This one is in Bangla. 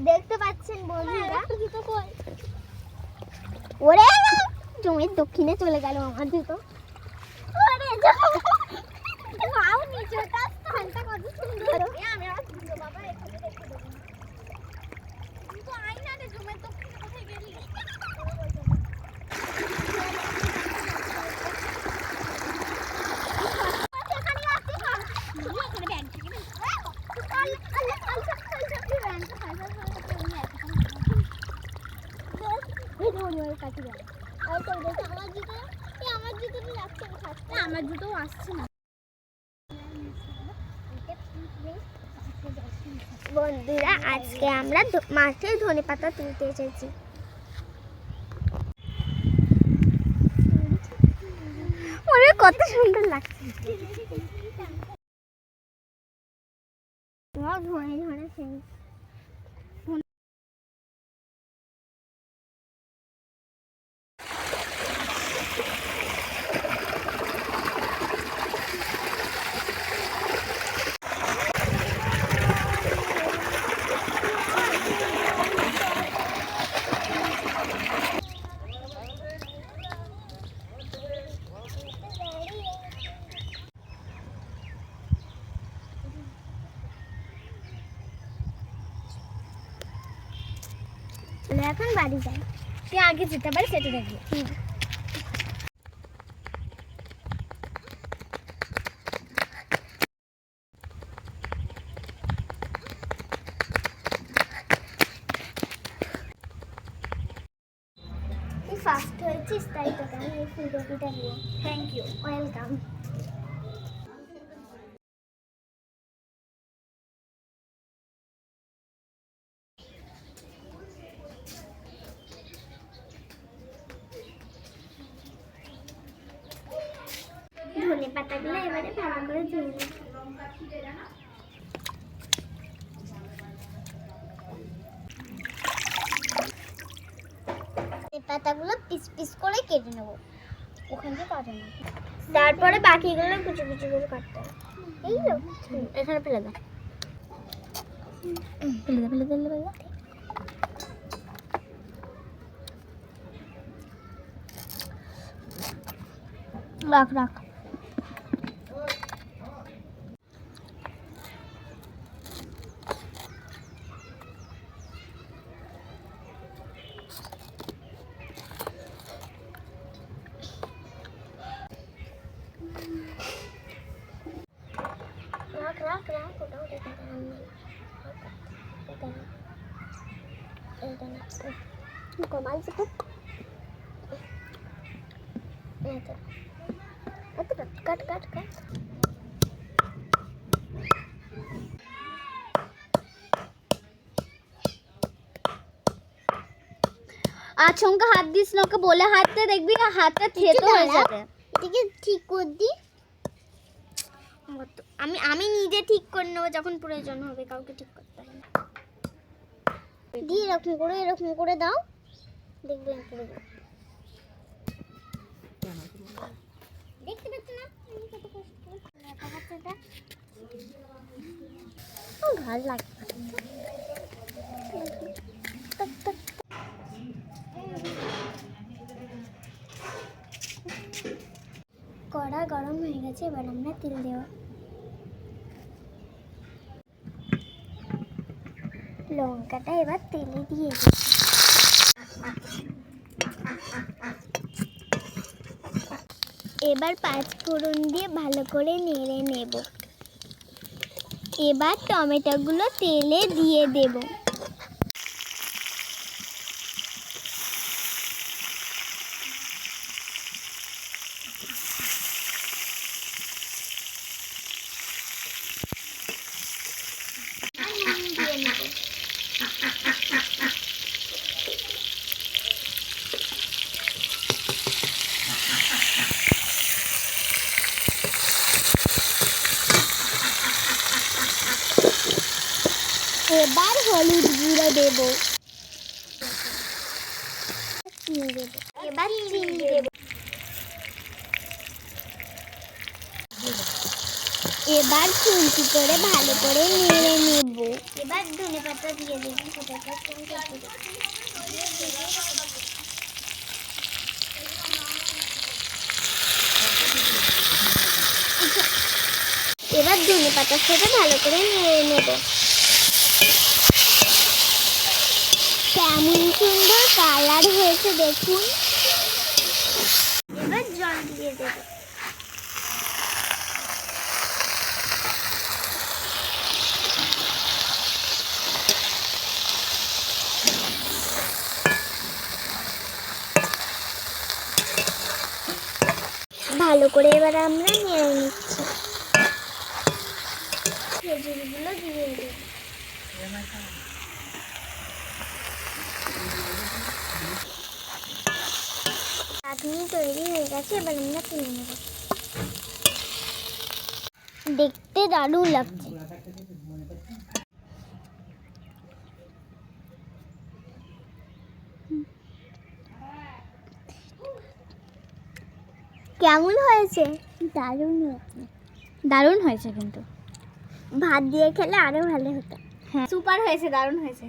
দেখতে পাচ্ছেন বন্ধুরা, ওরে জমির দক্ষিণে চলে গেল আমার জুতো। ওরে যাও নিচেটা স্থানটা কত সুন্দর। আমি আমার জুতো বাবা এখানে দেখতে দেব। কিন্তু আয়না রে জমির দক্ষিণে কোথায় গেলি? আমার জুতো আসছে না বন্ধুরা। আজকে আমরা মাঠে ধনেপাতা তুলতে এসেছি। ওরে কত সুন্দর লাগছে। ধনে ধনে সেই এখন বাড়ি যাই। তুই আগে যেতে পারিস সেটা দেখবি। তুই ফার্স্ট হয়েছিস তাই তোকে আমি এই ফুলকপিটা দিই। Thank you, welcome. ধনে পাতাগুলো এবারে ভালো করে ধুয়ে নেব। পাতাগুলো পিস পিস করে কেটে নেব। ওখান থেকে কাটে না, তারপরে বাকিগুলো কুচি কুচি করে কাটতে হবে। এই তো এখানে ফেলে দাও, ফেলে দাও, ফেলে দাও, ফেলে দাও। রাখ রাখ। রাখ রাখ রাখ, ওটাও দেখে কমাল से कट कट कट। আচমকা হাত দিস না, ওকে বলে হাতটা দেখবি হাতটা থেতো হয়ে যাবে। এটাকে ঠিক করে দি। আমি নিজে ঠিক করে নেবো যখন প্রয়োজন হবে, কাউকে ঠিক করতে হবে না। দিয়ে এরকম করে দাও, দেখবেন পুরো দেখতে পাচ্ছ না কত কষ্ট এটা। ভালো লাগে। কড়া গরম হয়ে গেছে, এবার আমরা তেল দেব। লঙ্কাটা এবার তেলে দিয়ে দিই। এবার 5 ফোড়ন দিয়ে ভালো করে নেড়ে নেব। এবার টমেটোগুলো তেলে দিয়ে দেব। এবার হলুদ গুঁড়ো দেব। এবার চিনি দেব। এবার খুন্তি করে ভালো করে নেড়ে নেব। এবার ধনেপাতা দিয়ে দেব। এবার ধনেপাতার সাথে ভালো করে নেড়ে নেব। কেমন সুন্দর কালার হয়েছে দেখুন। এবার জল দিয়ে দেব। ভালো করে এবার আমরা নেড়ে নিচ্ছি। খেজুরগুলো দিয়ে দেব। চাটনি তৈরি হয়ে গেছে, এবার আমরা তুলে নেব। দেখতে দারুণ লাগছে। কেমন হয়েছে? দারুণ হয়েছে। দারুণ হয়েছে, কিন্তু ভাত দিয়ে খেলে আরো ভালো হতো। হ্যাঁ, সুপার হয়েছে, দারুণ হয়েছে।